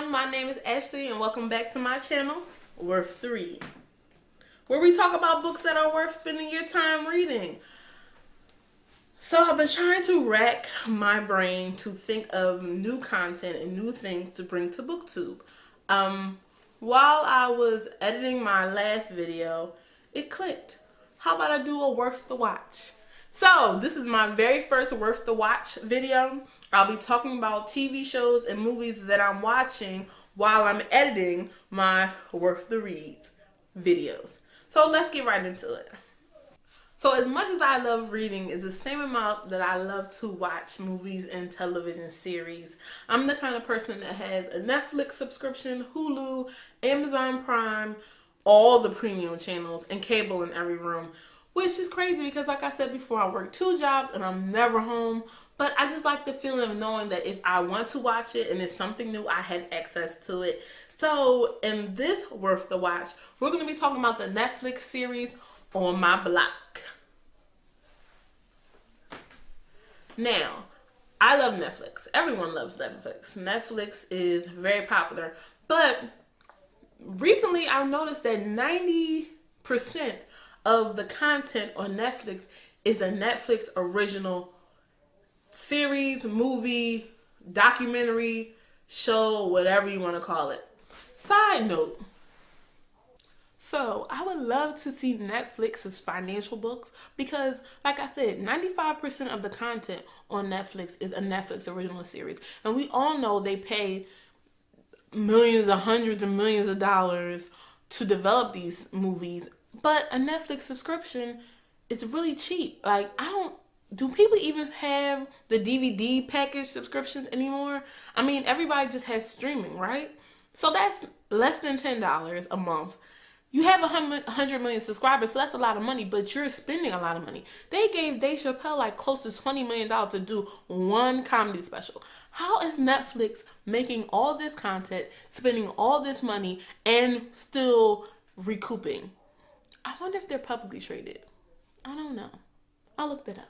everyone, my name is Ashley and welcome back to my channel, Worth to Read, where we talk about books that are worth spending your time reading. So I've been trying to rack my brain to think of new content and new things to bring to BookTube. While I was editing my last video, it clicked. How about I do a worth the watch? So this is my very first worth the watch video. I'll be talking about TV shows and movies that I'm watching while I'm editing my worth the read videos. So let's get right into it. So as much as I love reading, it's the same amount that I love to watch movies and television series. I'm the kind of person that has a Netflix subscription, Hulu, Amazon Prime, all the premium channels, and cable in every room. Which is crazy because, like I said before, I work 2 jobs and I'm never home. But I just like the feeling of knowing that if I want to watch it and it's something new, I had access to it. So in this Worth the Watch, we're going to be talking about the Netflix series On My Block. Now, I love Netflix. Everyone loves Netflix. Netflix is very popular. But recently I've noticed that 90% of the content on Netflix is a Netflix original series, movie, documentary, show, whatever you want to call it. Side note. So, I would love to see Netflix's financial books because, like I said, 95% of the content on Netflix is a Netflix original series. And we all know they pay millions or hundreds of millions of dollars to develop these movies. But a Netflix subscription is really cheap. Like, do people even have the DVD package subscriptions anymore? I mean, everybody just has streaming, right? So that's less than $10 a month. You have 100 million subscribers, so that's a lot of money, but you're spending a lot of money. They gave Dave Chappelle like close to $20 million to do one comedy special. How is Netflix making all this content, spending all this money, and still recouping? I wonder if they're publicly traded. I don't know. I'll look that up.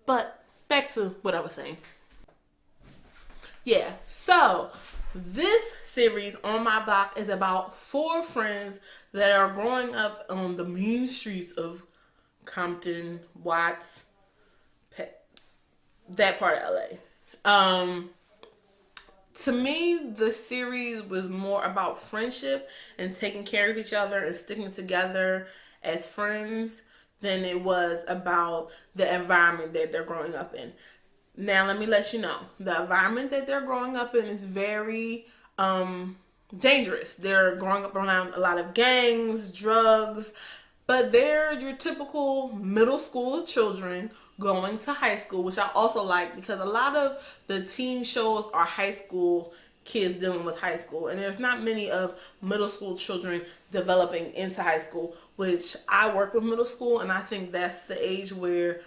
But back to what I was saying. Yeah, so this series On My Block is about 4 friends that are growing up on the mean streets of Compton, Watts, that part of LA. To me, the series was more about friendship and taking care of each other and sticking together as friends than it was about the environment that they're growing up in. Now, let me let you know, the environment that they're growing up in is very dangerous. They're growing up around a lot of gangs, drugs, but they're your typical middle school children going to high school, which I also like because a lot of the teen shows are high school kids dealing with high school, and there's not many of middle school children developing into high school, which I work with middle school, and I think that's the age where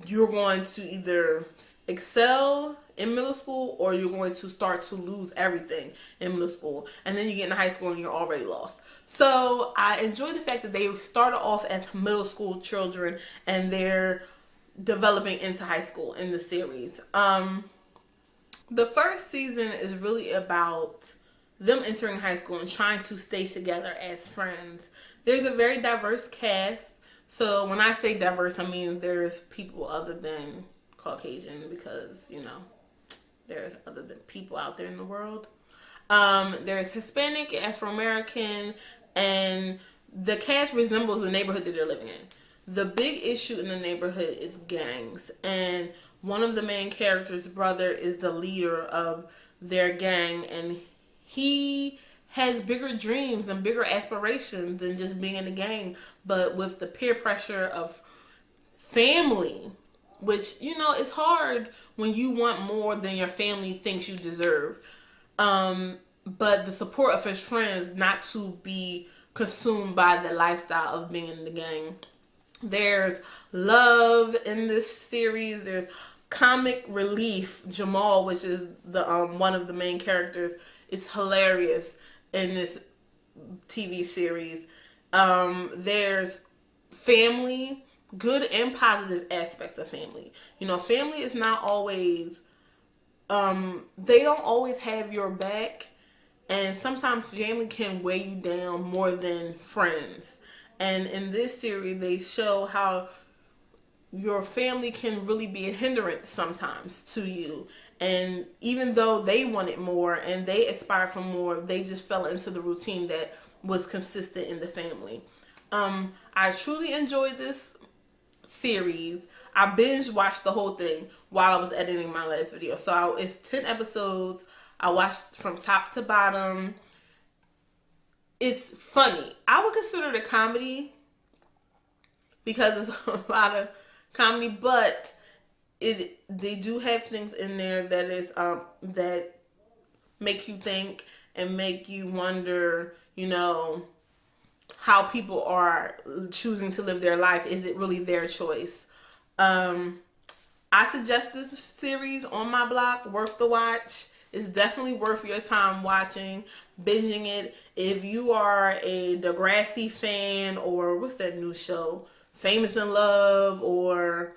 you're going to either excel in middle school or you're going to start to lose everything in middle school, and then you get into high school and you're already lost. So I enjoy the fact that they started off as middle school children and they're developing into high school in the series. The first season is really about them entering high school and trying to stay together as friends. There's a very diverse cast. So when I say diverse, I mean there's people other than Caucasian because, you know, there's other than people out there in the world. There's Hispanic, Afro-American, and the cast resembles the neighborhood that they're living in. The big issue in the neighborhood is gangs, and one of the main characters' brother is the leader of their gang, and he has bigger dreams and bigger aspirations than just being in the gang, but with the peer pressure of family, which, you know, it's hard when you want more than your family thinks you deserve. But the support of his friends not to be consumed by the lifestyle of being in the gang. There's love in this series. There's comic relief. Jamal, which is the one of the main characters, is hilarious in this TV series. There's family, good and positive aspects of family. You know, family is not always, they don't always have your back And sometimes family can weigh you down more than friends. And in this series, they show how your family can really be a hindrance sometimes to you. And even though they wanted more and they aspired for more, they just fell into the routine that was consistent in the family. I truly enjoyed this series. I binge watched the whole thing while I was editing my last video. So it's 10 episodes. I watched from top to bottom. It's funny. I would consider it a comedy because there's a lot of comedy, but they do have things in there that is that make you think and make you wonder, you know, how people are choosing to live their life. Is it really their choice? I suggest this series on my block, worth the watch. It's definitely worth your time watching, binging it. If you are a Degrassi fan, or what's that new show? Famous in Love, or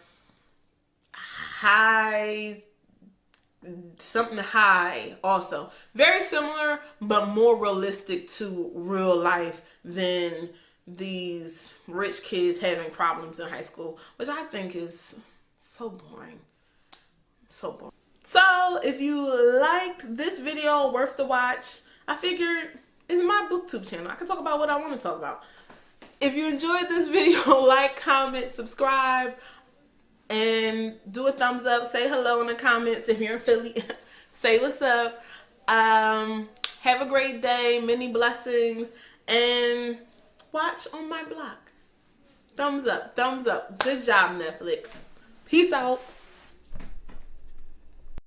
something high also. Very similar, but more realistic to real life than these rich kids having problems in high school, which I think is so boring. So boring. So if you liked this video, worth the watch, I figured it's my booktube channel. I can talk about what I want to talk about. If you enjoyed this video, like, comment, subscribe, and do a thumbs up. Say hello in the comments. If you're in Philly, say what's up. Have a great day. Many blessings. And watch on my block. Thumbs up. Thumbs up. Good job, Netflix. Peace out.